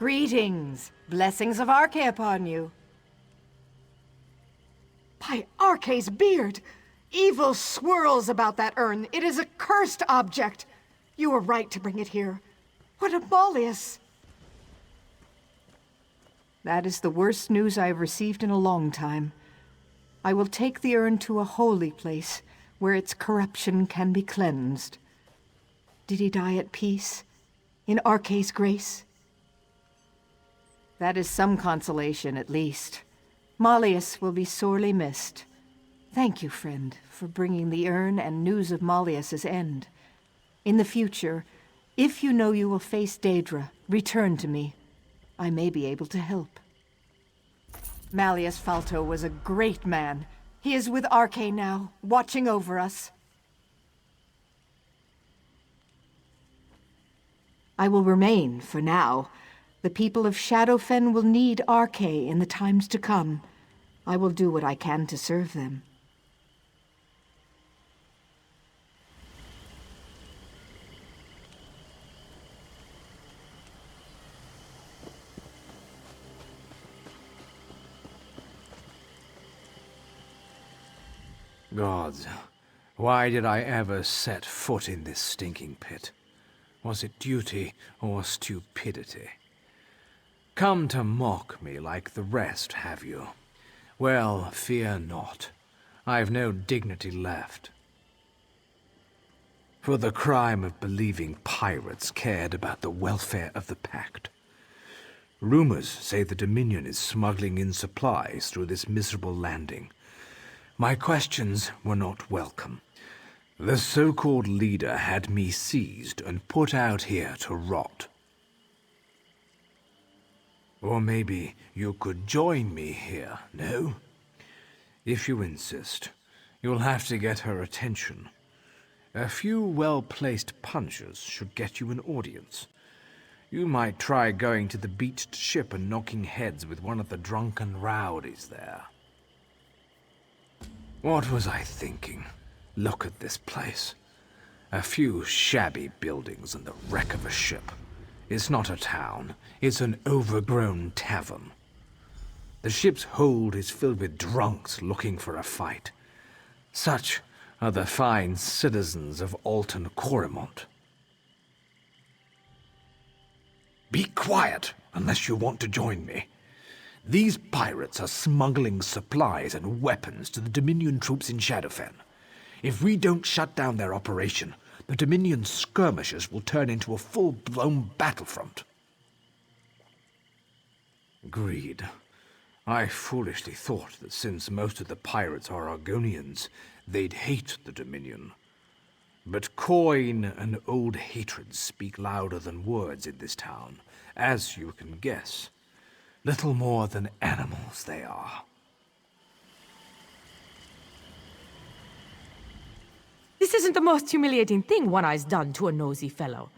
Greetings. Blessings of Arche upon you. By Arche's beard! Evil swirls about that urn. It is a cursed object. You were right to bring it here. What a Malleus! That is the worst news I have received in a long time. I will take the urn to a holy place, where its corruption can be cleansed. Did he die at peace? In Arche's grace? That is some consolation, at least. Malleus will be sorely missed. Thank you, friend, for bringing the urn and news of Malleus's end. In the future, if you know you will face Daedra, return to me. I may be able to help. Malleus Falto was a great man. He is with Arche now, watching over us. I will remain, for now. The people of Shadowfen will need Arche in the times to come. I will do what I can to serve them. Gods, why did I ever set foot in this stinking pit? Was it duty or stupidity? Come to mock me like the rest, have you? Well, fear not. I've no dignity left. For the crime of believing pirates cared about the welfare of the Pact. Rumors say the Dominion is smuggling in supplies through this miserable landing. My questions were not welcome. The so-called leader had me seized and put out here to rot. Or maybe you could join me here, no? If you insist, you'll have to get her attention. A few well-placed punches should get you an audience. You might try going to the beached ship and knocking heads with one of the drunken rowdies there. What was I thinking? Look at this place. A few shabby buildings and the wreck of a ship. It's not a town. It's an overgrown tavern. The ship's hold is filled with drunks looking for a fight. Such are the fine citizens of Alten Corimont. Be quiet, unless you want to join me. These pirates are smuggling supplies and weapons to the Dominion troops in Shadowfen. If we don't shut down their operation, the Dominion skirmishers will turn into a full-blown battlefront. Agreed. I foolishly thought that since most of the pirates are Argonians, they'd hate the Dominion. But coin and old hatreds speak louder than words in this town, as you can guess. Little more than animals they are. This isn't the most humiliating thing One-Eye's done to a nosy fellow.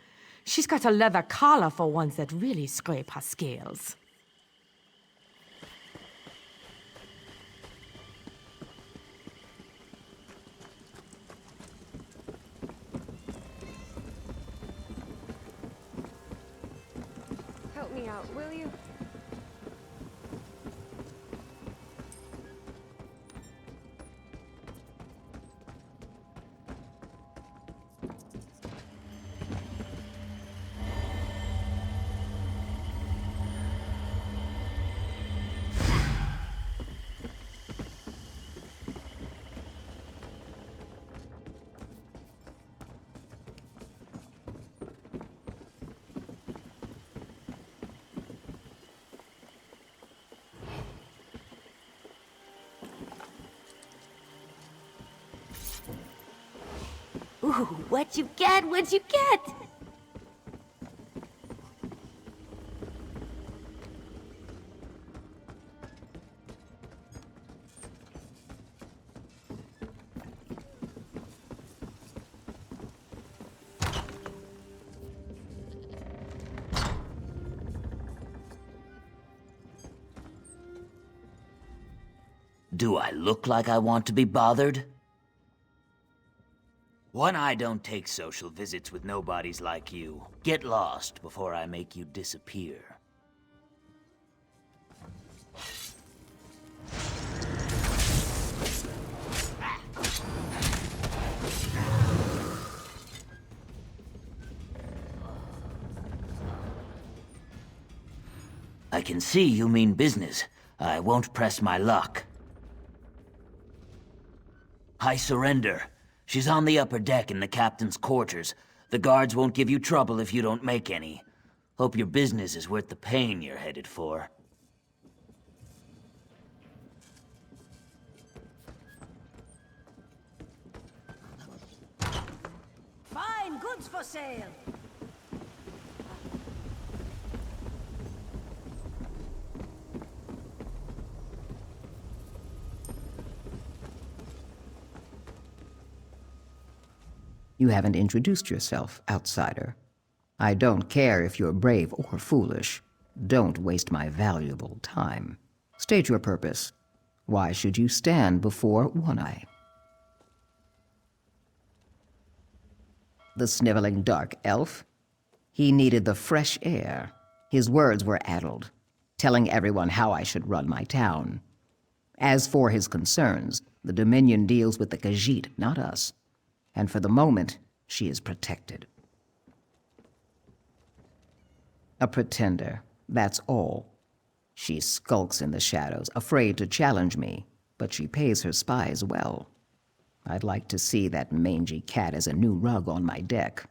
She's got a leather collar for ones that really scrape her scales. Help me out, will you? Ooh, what you get, what you get? Do I look like I want to be bothered? One-Eye don't take social visits with nobodies like you. Get lost before I make you disappear. I can see you mean business. I won't press my luck. I surrender. She's on the upper deck in the captain's quarters. The guards won't give you trouble if you don't make any. Hope your business is worth the pain you're headed for. Fine goods for sale. You haven't introduced yourself, outsider. I don't care if you're brave or foolish. Don't waste my valuable time. State your purpose. Why should you stand before One-Eye? The sniveling dark elf? He needed the fresh air. His words were addled, telling everyone how I should run my town. As for his concerns, the Dominion deals with the Khajiit, not us. And for the moment, she is protected. A pretender, that's all. She skulks in the shadows, afraid to challenge me, but she pays her spies well. I'd like to see that mangy cat as a new rug on my deck.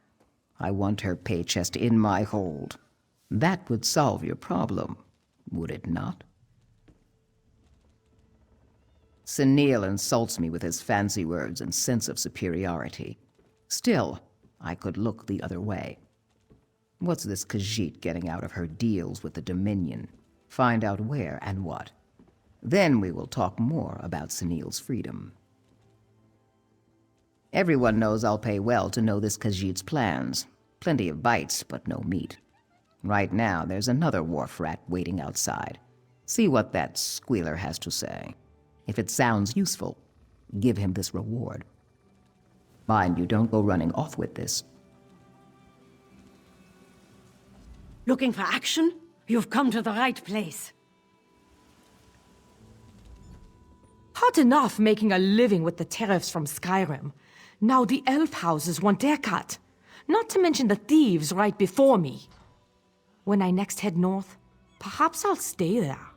I want her pay chest in my hold. That would solve your problem, would it not? Senil insults me with his fancy words and sense of superiority. Still, I could look the other way. What's this Khajiit getting out of her deals with the Dominion? Find out where and what. Then we will talk more about Senil's freedom. Everyone knows I'll pay well to know this Khajiit's plans. Plenty of bites, but no meat. Right now, there's another wharf rat waiting outside. See what that squealer has to say. If it sounds useful, give him this reward. Mind you, don't go running off with this. Looking for action? You've come to the right place. Hard enough making a living with the tariffs from Skyrim. Now the elf houses want their cut. Not to mention the thieves right before me. When I next head north, perhaps I'll stay there.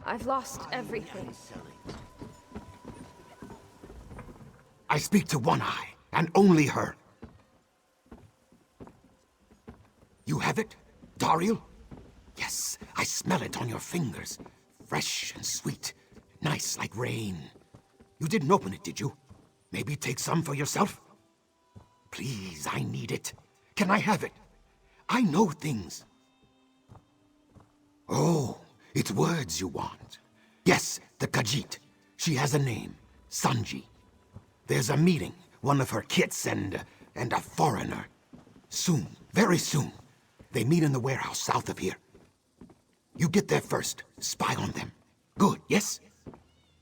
I've lost everything. I speak to One-Eye, and only her. You have it, Tamriel? Yes, I smell it on your fingers. Fresh and sweet, nice like rain. You didn't open it, did you? Maybe take some for yourself? Please, I need it. Can I have it? I know things. Oh, it's words you want. Yes, the Khajiit. She has a name, Sanji. There's a meeting, one of her kits and a foreigner. Soon, very soon. They meet in the warehouse south of here. You get there first, spy on them. Good, yes?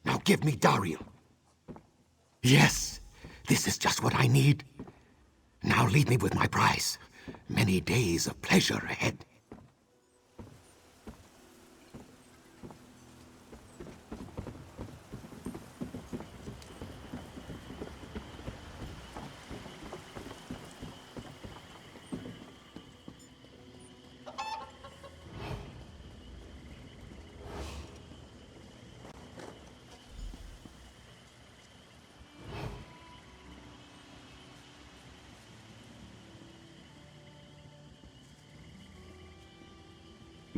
Now give me Tamriel. Yes, this is just what I need. Now leave me with my prize. Many days of pleasure ahead.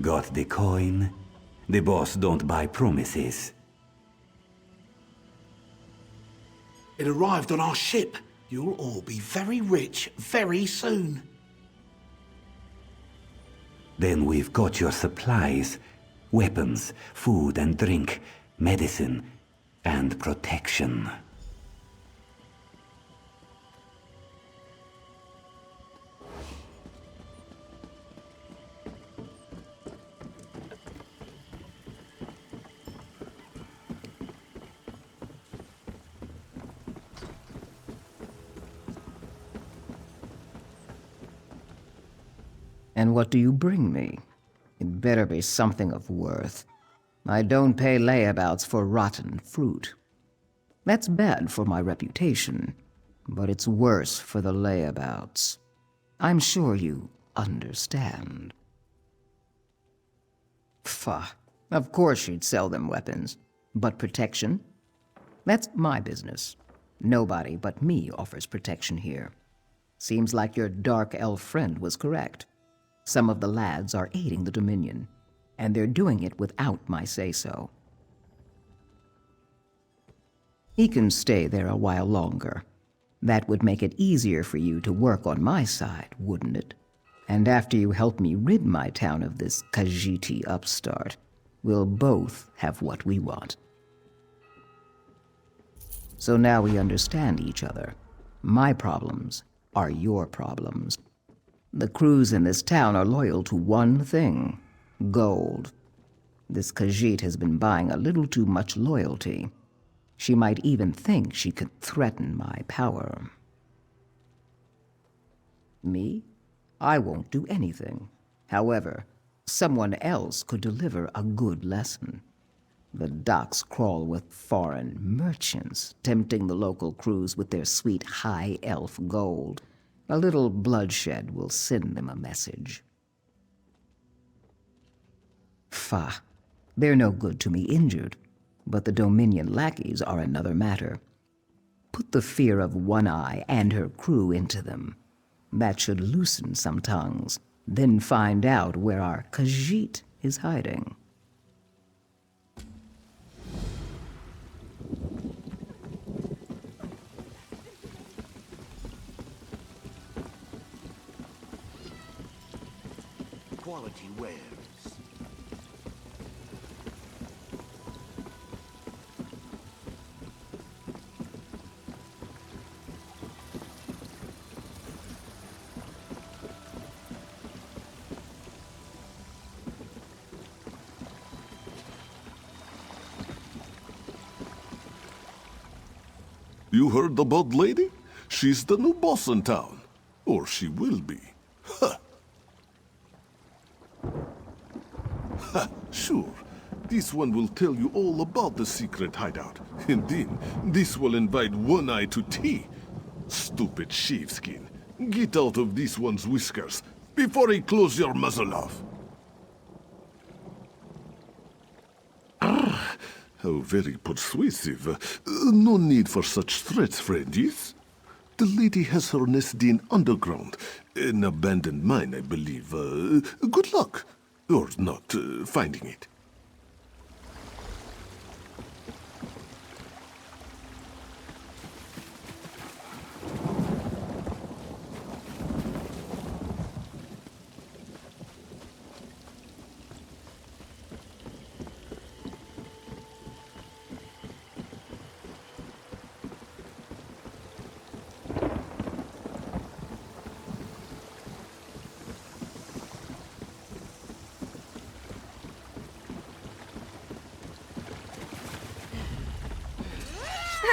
Got the coin? The boss don't buy promises. It arrived on our ship. You'll all be very rich very soon. Then we've got your supplies. Weapons, food and drink, medicine, and protection. And what do you bring me? It better be something of worth. I don't pay layabouts for rotten fruit. That's bad for my reputation, but it's worse for the layabouts. I'm sure you understand. Pfah, of course she'd sell them weapons. But protection? That's my business. Nobody but me offers protection here. Seems like your dark elf friend was correct. Some of the lads are aiding the Dominion, and they're doing it without my say-so. He can stay there a while longer. That would make it easier for you to work on my side, wouldn't it? And after you help me rid my town of this Khajiit upstart, we'll both have what we want. So now we understand each other. My problems are your problems. The crews in this town are loyal to one thing: gold. This Khajiit has been buying a little too much loyalty. She might even think she could threaten my power. Me? I won't do anything. However, someone else could deliver a good lesson. The docks crawl with foreign merchants, tempting the local crews with their sweet high elf gold. A little bloodshed will send them a message. Pfah, they're no good to me injured, but the Dominion lackeys are another matter. Put the fear of One-Eye and her crew into them. That should loosen some tongues, then find out where our Khajiit is hiding. Quality wares. You heard about Lady? She's the new boss in town. Or she will be. Ha! Ha! Sure. This one will tell you all about the secret hideout. And then, this will invite One-Eye to tea. Stupid sheepskin. Get out of this one's whiskers before he close your muzzle off. How very persuasive. No need for such threats, friend, yes? The lady has her nest in underground. An abandoned mine, I believe. Good luck. Or not, finding it.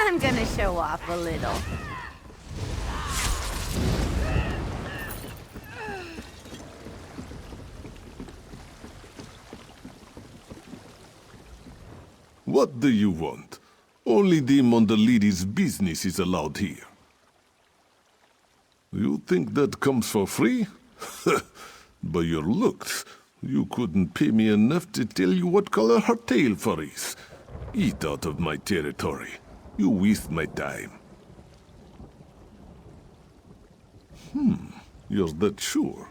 I'm gonna show off a little. What do you want? Only them on the lady's business is allowed here. You think that comes for free? By your looks, you couldn't pay me enough to tell you what color her tail fur is. Eat out of my territory. You waste my time. You're that sure?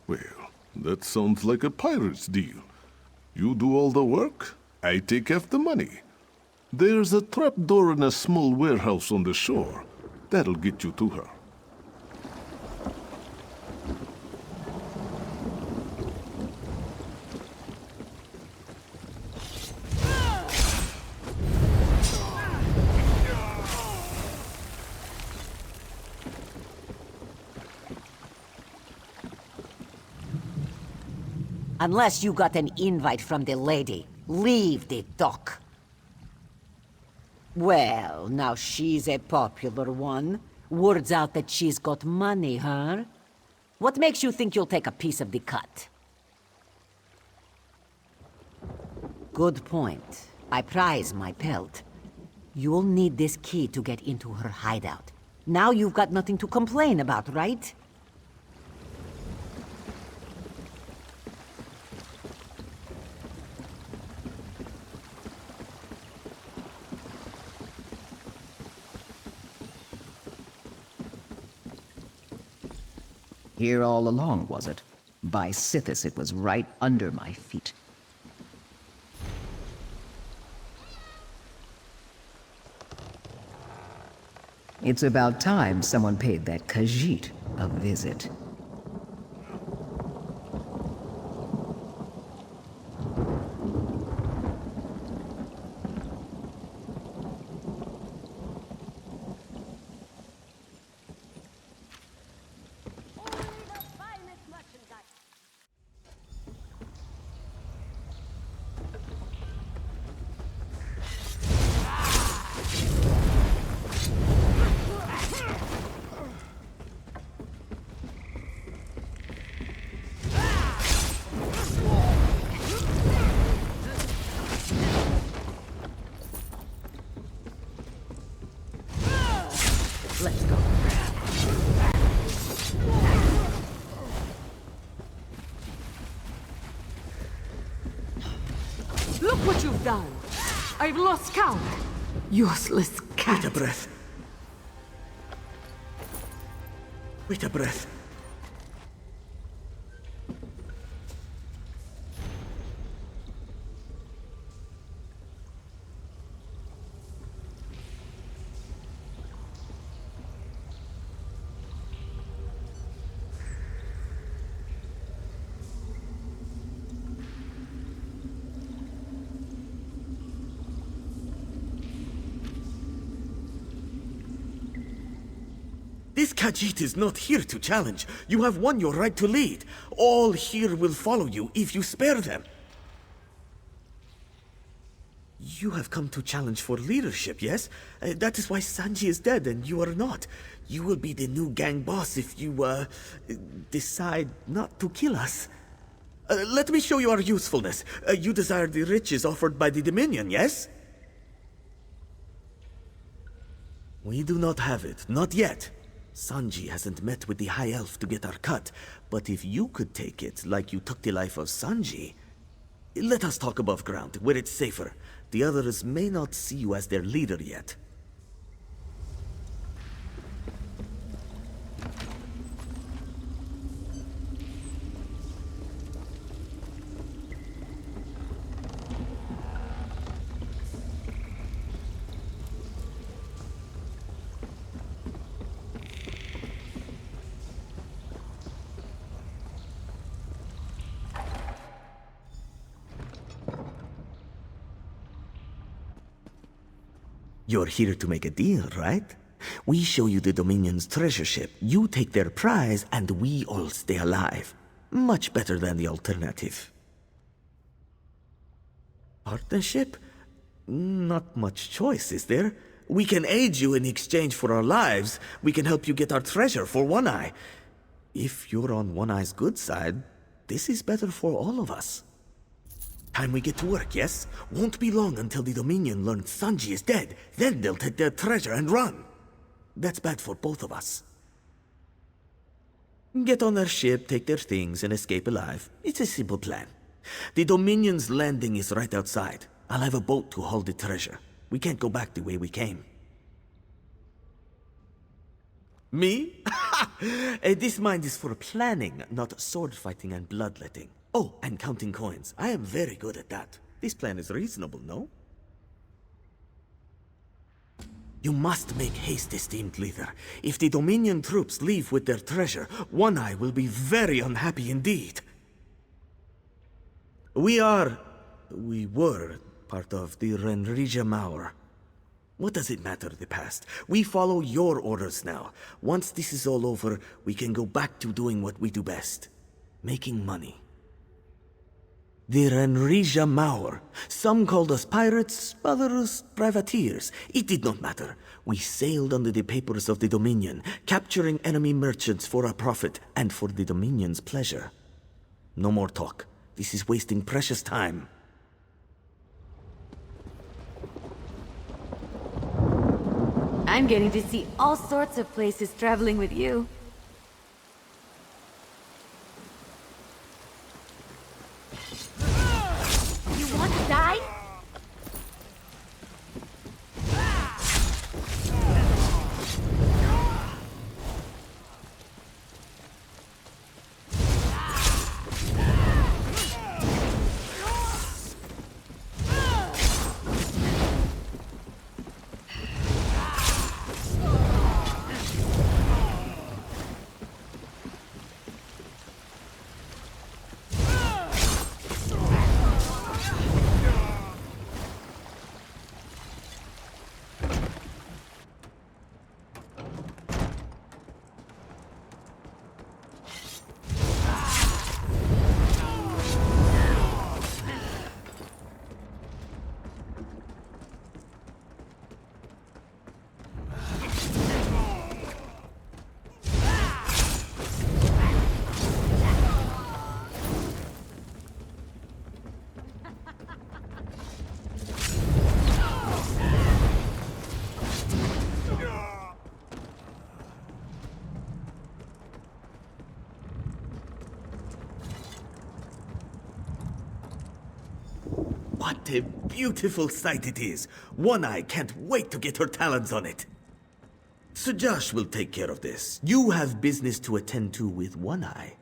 Well, That sounds like a pirate's deal. You do all the work, I take half the money. There's a trapdoor in a small warehouse on the shore. That'll get you to her. Unless you got an invite from the lady, leave the dock. Well, now she's a popular one. Word's out that she's got money, huh? What makes you think you'll take a piece of the cut? Good point. I prize my pelt. You'll need this key to get into her hideout. Now you've got nothing to complain about, right? Here all along, was it? By Sithis, it was right under my feet. It's about time someone paid that Khajiit a visit. Let's go. Look what you've done! I've lost count! Useless cat! Wait a breath. Wait a breath. This Khajiit is not here to challenge. You have won your right to lead. All here will follow you if you spare them. You have come to challenge for leadership, yes? That is why Sanji is dead and you are not. You will be the new gang boss if you, decide not to kill us. Let me show you our usefulness. You desire the riches offered by the Dominion, yes? We do not have it, not yet. Sanji hasn't met with the High Elf to get our cut, but if you could take it like you took the life of Sanji... Let us talk above ground, where it's safer. The others may not see you as their leader yet. You're here to make a deal, right? We show you the Dominion's treasure ship, you take their prize, and we all stay alive. Much better than the alternative. Partnership? Not much choice, is there? We can aid you in exchange for our lives. We can help you get our treasure for One-Eye. If you're on One-Eye's good side, this is better for all of us. Time we get to work, yes? Won't be long until the Dominion learns Sanji is dead. Then they'll take their treasure and run. That's bad for both of us. Get on their ship, take their things, and escape alive. It's a simple plan. The Dominion's landing is right outside. I'll have a boat to haul the treasure. We can't go back the way we came. Me? This mind is for planning, not sword fighting and bloodletting. Oh, and counting coins. I am very good at that. This plan is reasonable, no? You must make haste, esteemed leader. If the Dominion troops leave with their treasure, One-Eye will be very unhappy indeed. We were part of the Renrija Maur. What does it matter, the past? We follow your orders now. Once this is all over, we can go back to doing what we do best. Making money. The Renrija Maur. Some called us pirates, others privateers. It did not matter. We sailed under the papers of the Dominion, capturing enemy merchants for our profit and for the Dominion's pleasure. No more talk. This is wasting precious time. I'm getting to see all sorts of places traveling with you. You want to die? What a beautiful sight it is. One-Eye can't wait to get her talons on it. Sir Josh will take care of this. You have business to attend to with One-Eye.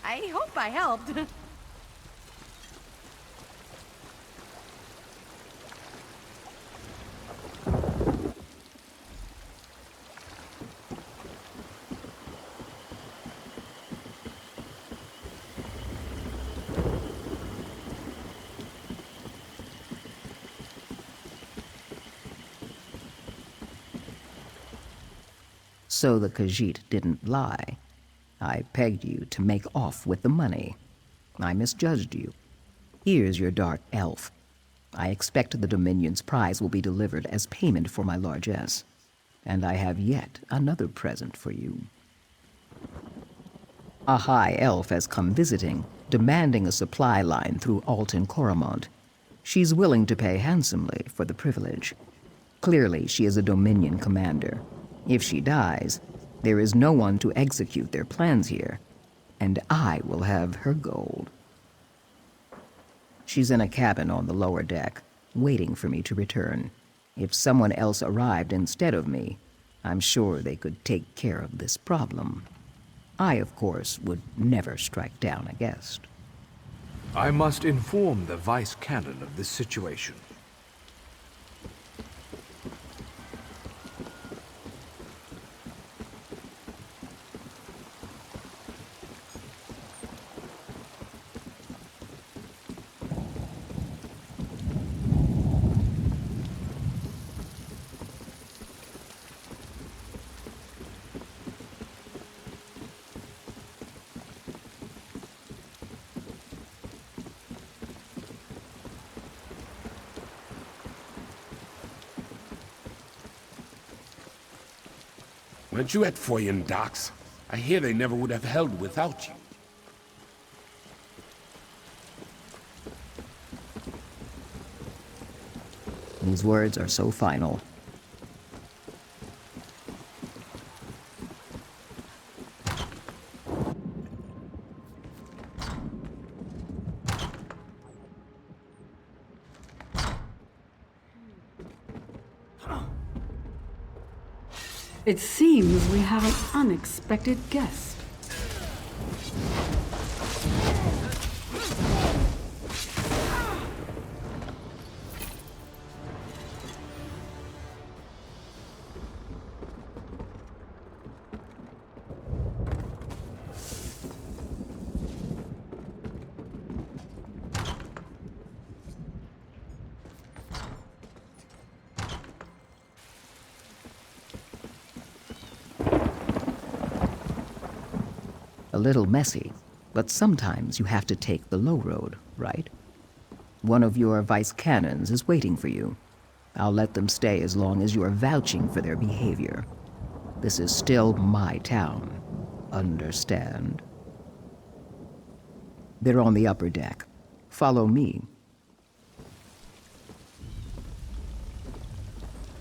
I hope I helped. So the Khajiit didn't lie. I pegged you to make off with the money. I misjudged you. Here's your dark elf. I expect the Dominion's prize will be delivered as payment for my largesse. And I have yet another present for you. A high elf has come visiting, demanding a supply line through Alten Corimont. She's willing to pay handsomely for the privilege. Clearly, she is a Dominion commander. If she dies, there is no one to execute their plans here, and I will have her gold. She's in a cabin on the lower deck, waiting for me to return. If someone else arrived instead of me, I'm sure they could take care of this problem. I, of course, would never strike down a guest. I must inform the Vice Canon of this situation. Weren't you at Foyen docks? I hear they never would have held without you. These words are so final. It seems we have an unexpected guest. A little messy, but sometimes you have to take the low road, right? One of your vice cannons is waiting for you. I'll let them stay as long as you are vouching for their behavior. This is still my town. Understand? They're on the upper deck. Follow me.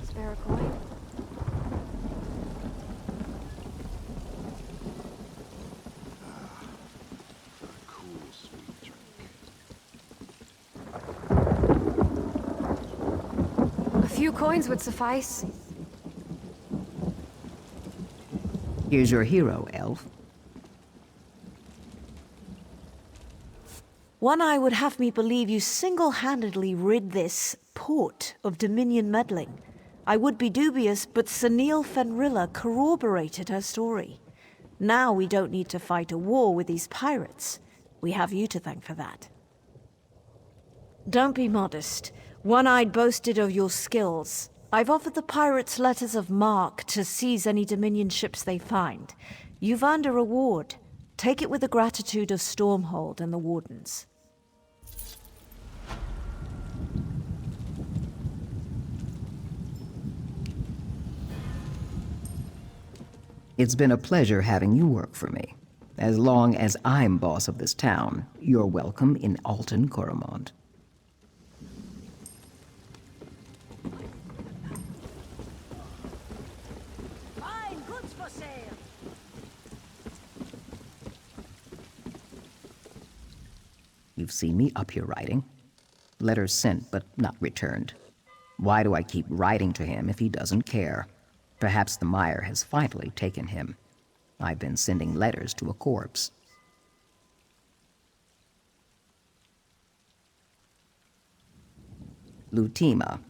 Spare a coin? A few coins would suffice. Here's your hero, elf. One-Eye would have me believe you single-handedly rid this port of Dominion meddling. I would be dubious, but Senil Fenrilla corroborated her story. Now we don't need to fight a war with these pirates. We have you to thank for that. Don't be modest. One-Eyed boasted of your skills. I've offered the pirates letters of marque to seize any Dominion ships they find. You've earned a reward. Take it with the gratitude of Stormhold and the Wardens. It's been a pleasure having you work for me. As long as I'm boss of this town, you're welcome in Alten Corimont. Fine goods for sale. You've seen me up here writing. Letters sent, but not returned. Why do I keep writing to him if he doesn't care? Perhaps the mire has finally taken him. I've been sending letters to a corpse. Lutima.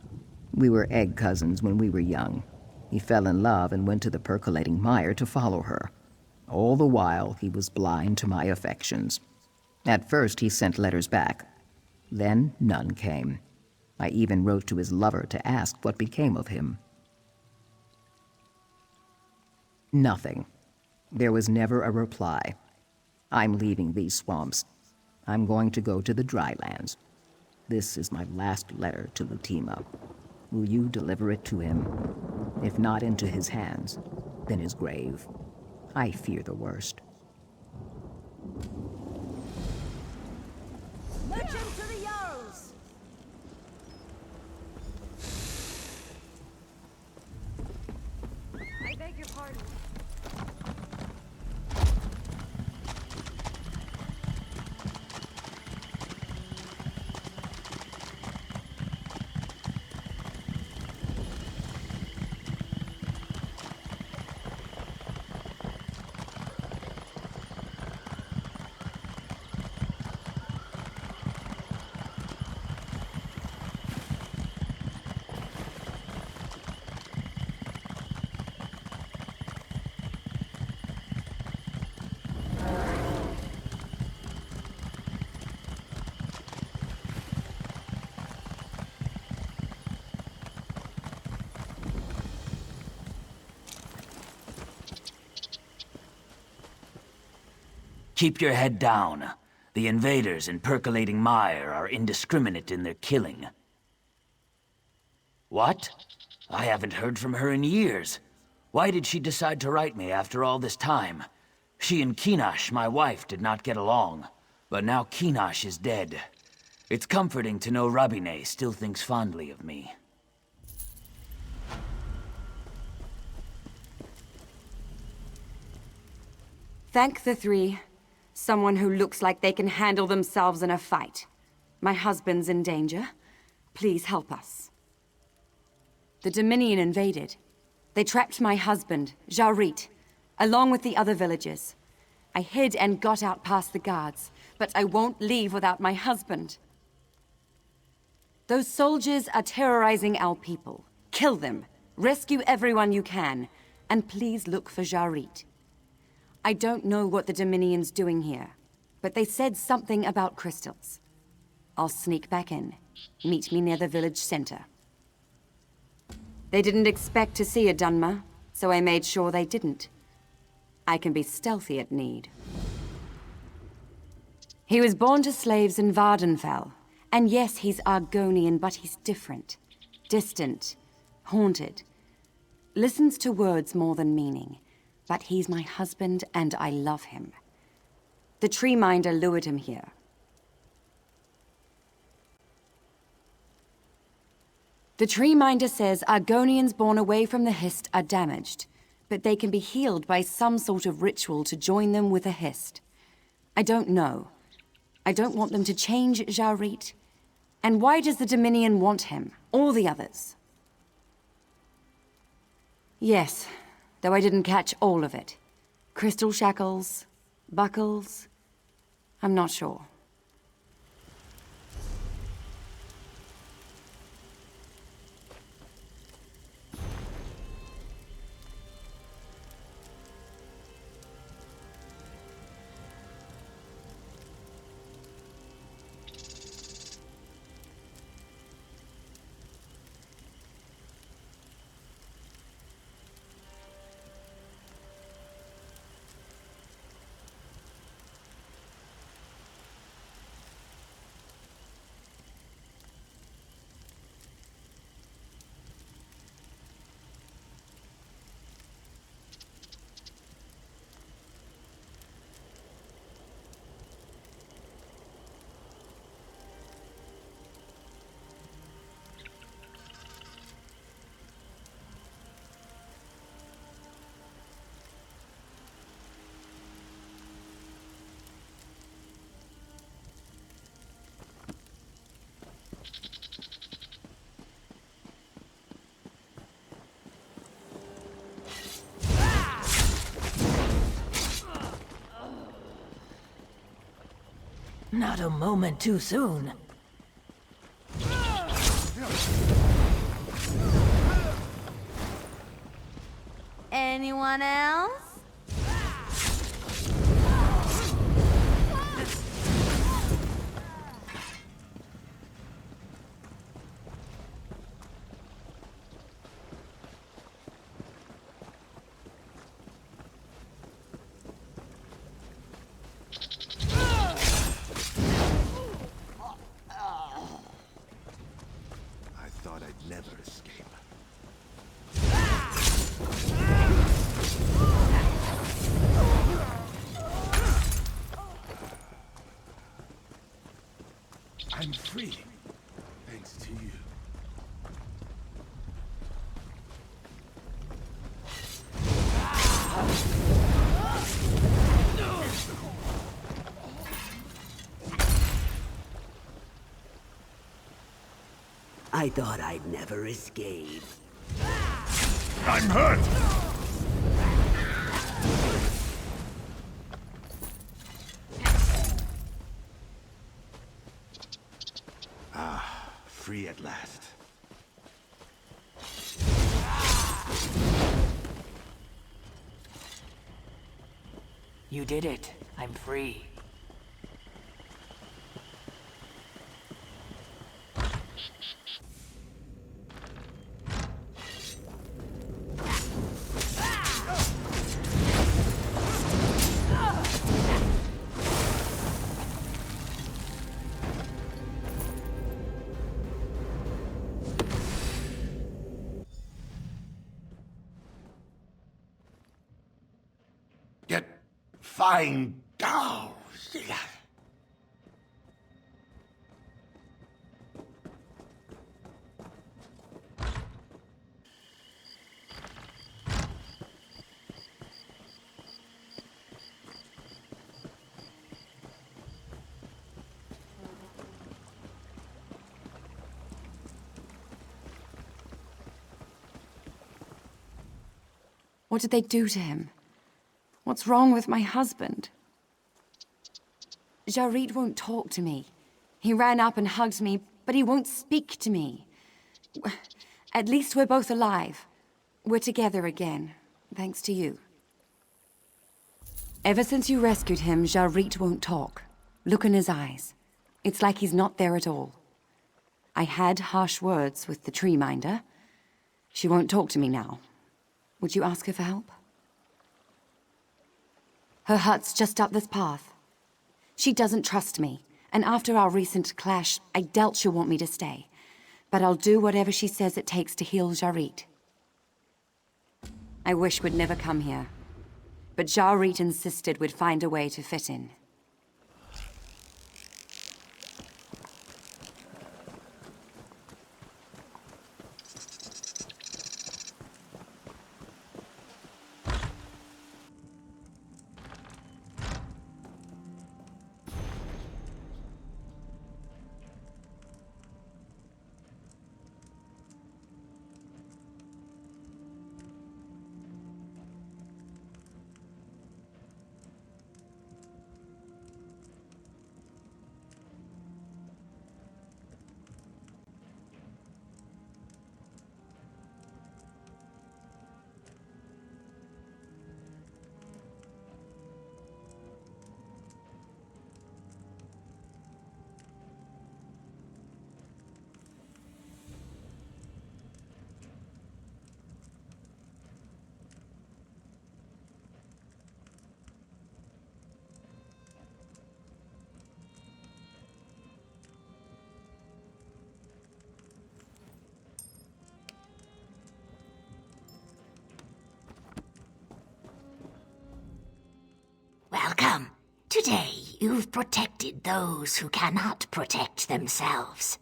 We were egg cousins when we were young. He fell in love and went to the percolating mire to follow her. All the while, he was blind to my affections. At first, he sent letters back. Then, none came. I even wrote to his lover to ask what became of him. Nothing. There was never a reply. I'm leaving these swamps. I'm going to go to the dry lands. This is my last letter to Lutima. Will you deliver it to him? If not into his hands, then his grave. I fear the worst. Merchant to the Jarls! I beg your pardon. Keep your head down. The invaders in percolating mire are indiscriminate in their killing. What? I haven't heard from her in years. Why did she decide to write me after all this time? She and Kinash, my wife, did not get along. But now Kinash is dead. It's comforting to know Rabeen-Ei still thinks fondly of me. Thank the three. Someone who looks like they can handle themselves in a fight. My husband's in danger. Please help us. The Dominion invaded. They trapped my husband, Ja-Reet, along with the other villagers. I hid and got out past the guards, but I won't leave without my husband. Those soldiers are terrorizing our people. Kill them. Rescue everyone you can. And please look for Ja-Reet. I don't know what the Dominion's doing here, but they said something about crystals. I'll sneak back in. Meet me near the village center. They didn't expect to see a Dunmer, so I made sure they didn't. I can be stealthy at need. He was born to slaves in Vardenfell. And yes, he's Argonian, but he's different. Distant. Haunted. Listens to words more than meaning. But he's my husband, and I love him. The tree minder lured him here. The tree minder says Argonians born away from the Hist are damaged, but they can be healed by some sort of ritual to join them with a Hist. I don't know. I don't want them to change Ja-Reet. And why does the Dominion want him, or the others? Yes, though I didn't catch all of it. Crystal shackles, buckles, I'm not sure. Not a moment too soon. Anyone else? I'm free, thanks to you. I thought I'd never escape. I'm hurt! Free at last. You did it. I'm free. Find out. What did they do to him? What's wrong with my husband? Ja-Reet won't talk to me. He ran up and hugged me, but he won't speak to me. At least we're both alive. We're together again, thanks to you. Ever since you rescued him, Ja-Reet won't talk. Look in his eyes. It's like he's not there at all. I had harsh words with the tree minder. She won't talk to me now. Would you ask her for help? Her hut's just up this path. She doesn't trust me, and after our recent clash, I doubt she'll want me to stay. But I'll do whatever she says it takes to heal Ja-Reet. I wish we'd never come here, but Ja-Reet insisted we'd find a way to fit in. Welcome. Today, you've protected those who cannot protect themselves.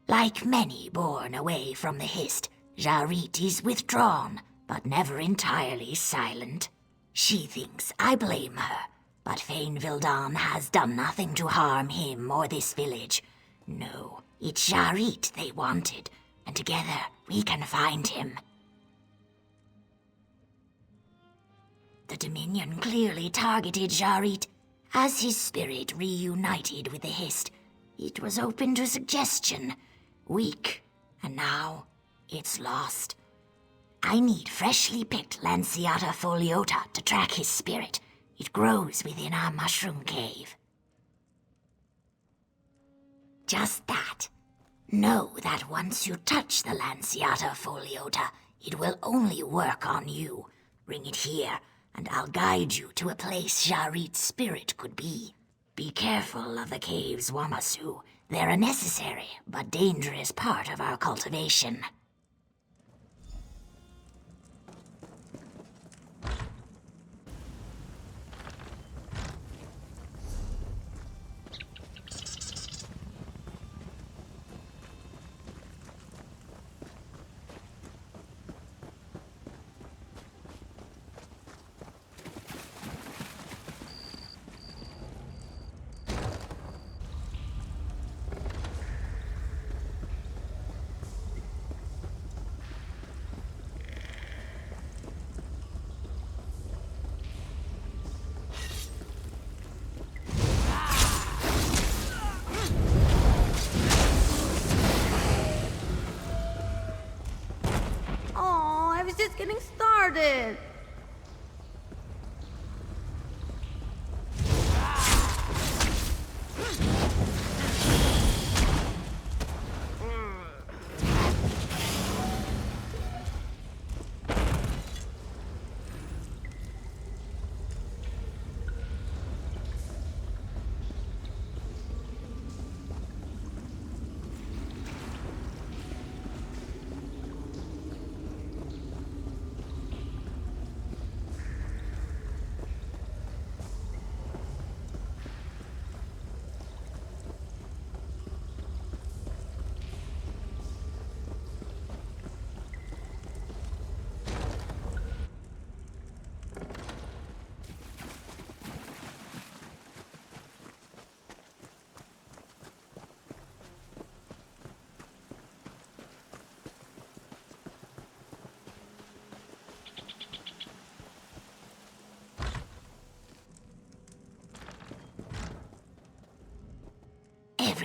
Like many born away from the Hist, Ja-Reet is withdrawn, but never entirely silent. She thinks I blame her, but Fain Vildan has done nothing to harm him or this village. No, it's Ja-Reet they wanted, and together we can find him. The Dominion clearly targeted Ja-Reet. As his spirit reunited with the Hist, it was open to suggestion. Weak, and now it's lost. I need freshly picked Lanciata foliota to track his spirit. It grows within our mushroom cave. Just that. Know that once you touch the Lanciata foliota, it will only work on you. Bring it here, and I'll guide you to a place Ja-Reet's spirit could be. Be careful of the cave's Wamasu. They're a necessary but dangerous part of our cultivation. Just getting started.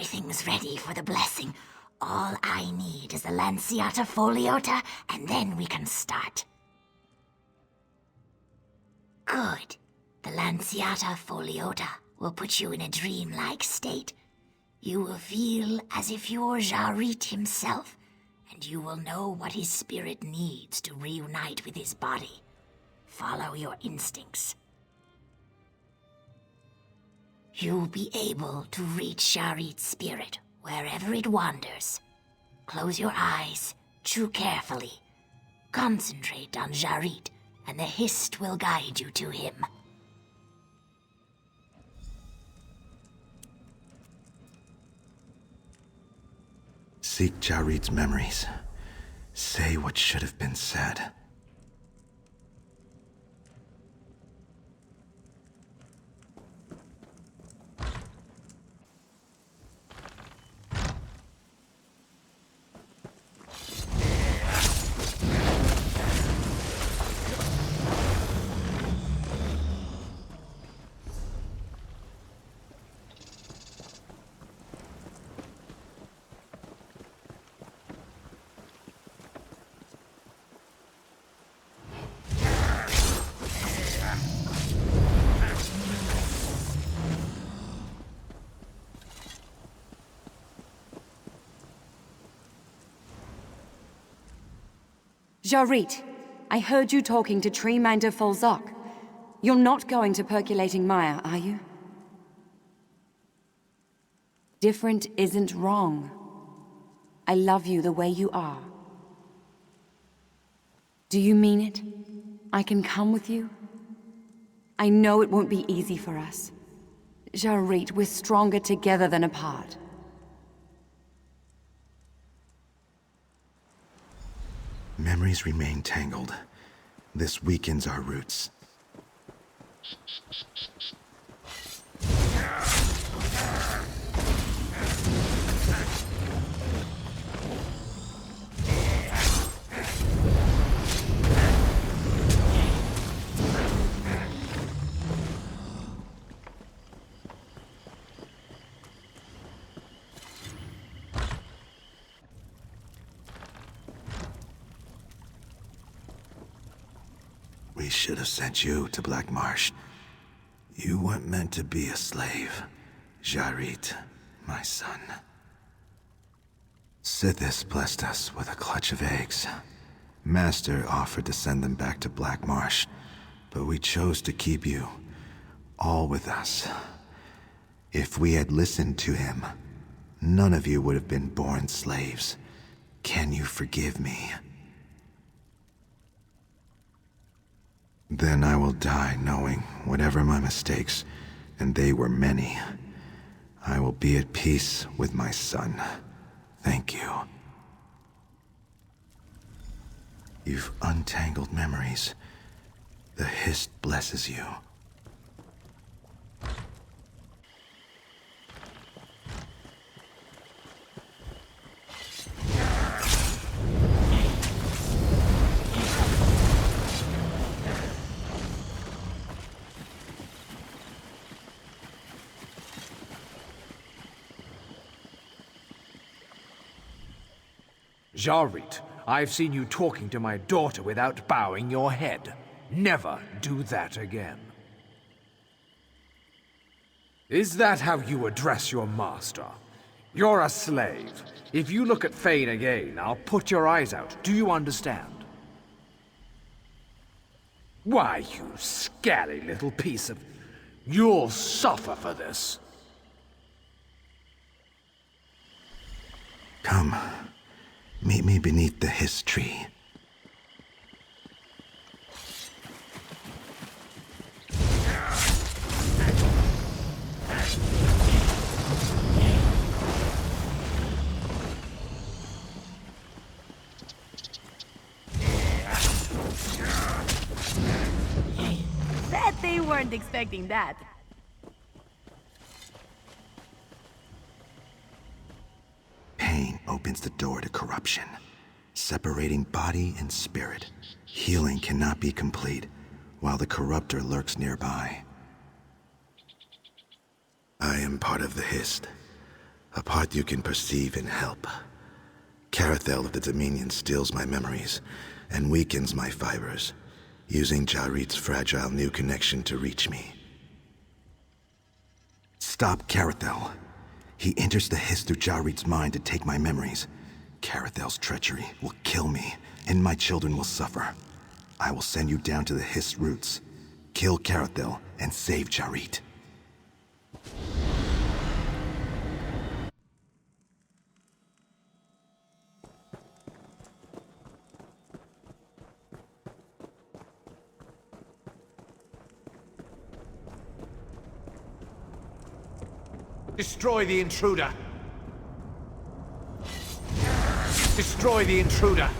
Everything's ready for the blessing. All I need is a Lanciata Foliota, and then we can start. Good. The Lanciata Foliota will put you in a dreamlike state. You will feel as if you're Ja-Reet himself, and you will know what his spirit needs to reunite with his body. Follow your instincts. You'll be able to reach Ja-Reet's spirit wherever it wanders. Close your eyes, chew carefully. Concentrate on Ja-Reet, and the Hist will guide you to him. Seek Ja-Reet's memories. Say what should have been said. Ja-Reet, I heard you talking to Treeminder Folzok. You're not going to Percolating Mire, are you? Different isn't wrong. I love you the way you are. Do you mean it? I can come with you? I know it won't be easy for us. Ja-Reet, we're stronger together than apart. Memories remain tangled. This weakens our roots. We should have sent you to Black Marsh. You weren't meant to be a slave, Ja-Reet, my son. Sithis blessed us with a clutch of eggs. Master offered to send them back to Black Marsh, but we chose to keep you, all with us. If we had listened to him, none of you would have been born slaves. Can you forgive me? Then I will die knowing, whatever my mistakes, and they were many, I will be at peace with my son. Thank you. You've untangled memories. The Hist blesses you. Ja-Reet, I've seen you talking to my daughter without bowing your head. Never do that again. Is that how you address your master? You're a slave. If you look at Thane again, I'll put your eyes out. Do you understand? Why, you scary little piece of... You'll suffer for this. Come. Meet me beneath the Hist tree. Bet they weren't expecting that. Pain opens the door to corruption, separating body and spirit. Healing cannot be complete while the corruptor lurks nearby. I am part of the Hist, A part you can perceive and help. Carathel of the Dominion steals my memories and weakens my fibers, using Ja-Reet's fragile new connection to reach me. Stop Carathel. He enters the Hiss through Ja-Reet's mind to take my memories. Carathel's treachery will kill me, and my children will suffer. I will send you down to the Hiss roots. Kill Carathel and save Ja-Reet. Destroy the intruder! Destroy the intruder!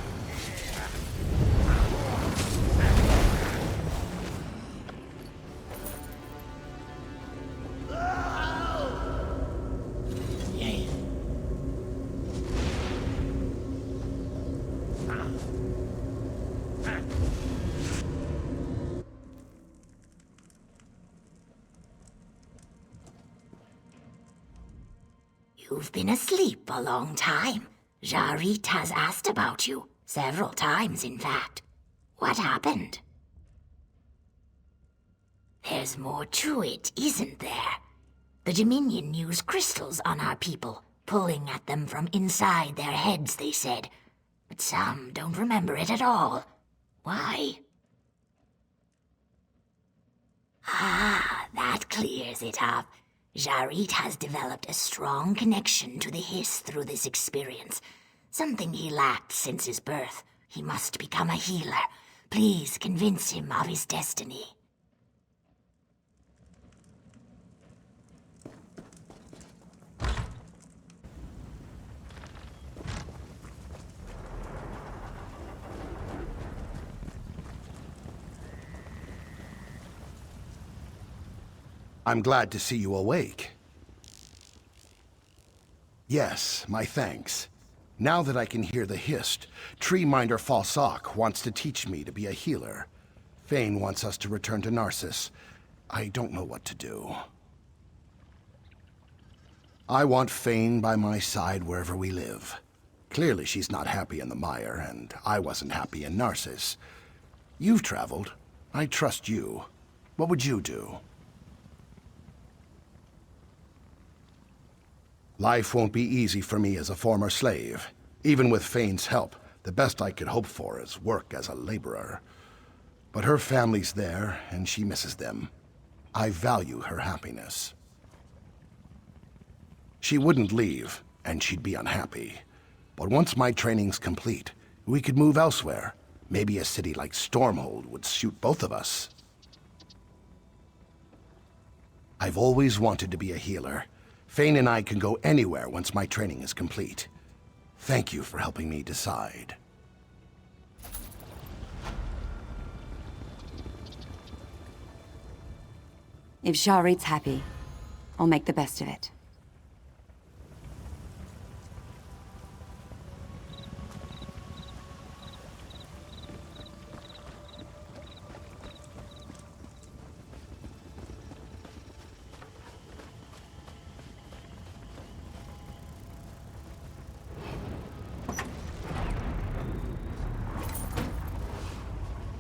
You've been asleep a long time. Ja-Reet has asked about you. Several times, in fact. What happened? There's more to it, isn't there? The Dominion used crystals on our people, pulling at them from inside their heads, they said. But some don't remember it at all. Why? Ah, that clears it up. Ja-Reet has developed a strong connection to the Hiss through this experience. Something he lacked since his birth. He must become a healer. Please convince him of his destiny. I'm glad to see you awake. Yes, my thanks. Now that I can hear the Hist, Treeminder Falsock wants to teach me to be a healer. Fane wants us to return to Narcissus. I don't know what to do. I want Fane by my side wherever we live. Clearly she's not happy in the mire, and I wasn't happy in Narcissus. You've traveled. I trust you. What would you do? Life won't be easy for me as a former slave. Even with Fane's help, the best I could hope for is work as a laborer. But her family's there, and she misses them. I value her happiness. She wouldn't leave, and she'd be unhappy. But once my training's complete, we could move elsewhere. Maybe a city like Stormhold would suit both of us. I've always wanted to be a healer. Fane and I can go anywhere once my training is complete. Thank you for helping me decide. If Ja-Reet's happy, I'll make the best of it.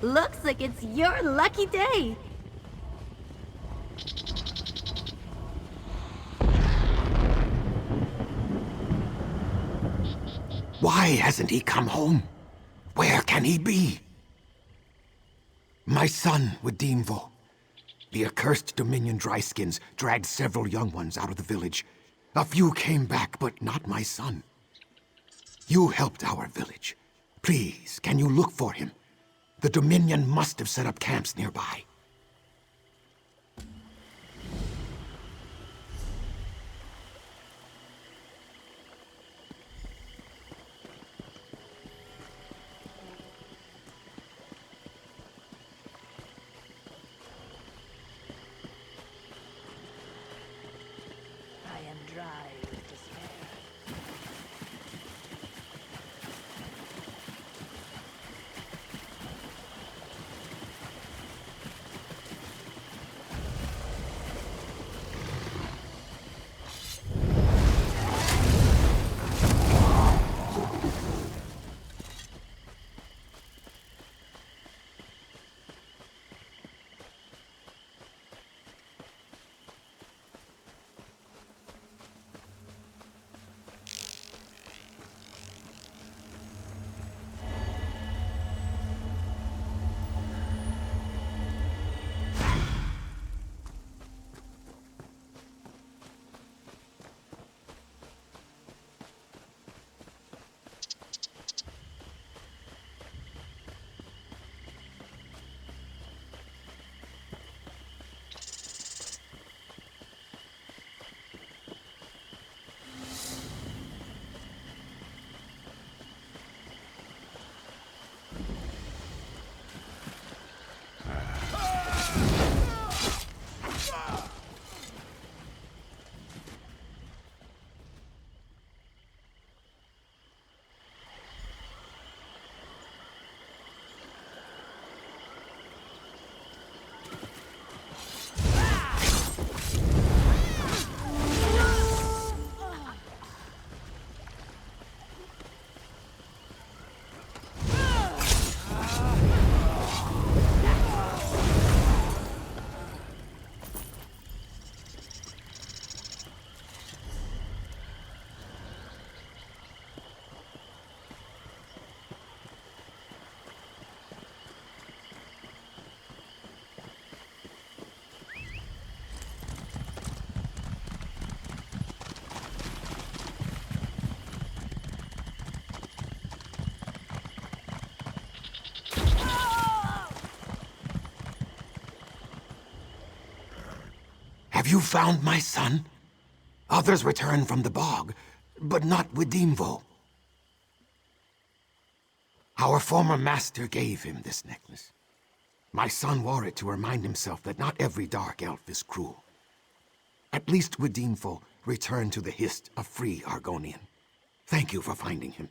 Looks like it's your lucky day. Why hasn't he come home? Where can he be? My son, Wadimvo. The accursed Dominion Dryskins dragged several young ones out of the village. A few came back, but not my son. You helped our village. Please, can you look for him? The Dominion must have set up camps nearby. I am dry with despair. Have you found my son? Others return from the bog, but not Widimvo. Our former master gave him this necklace. My son wore it to remind himself that not every dark elf is cruel. At least Widimvo returned to the Hist a free Argonian. Thank you for finding him.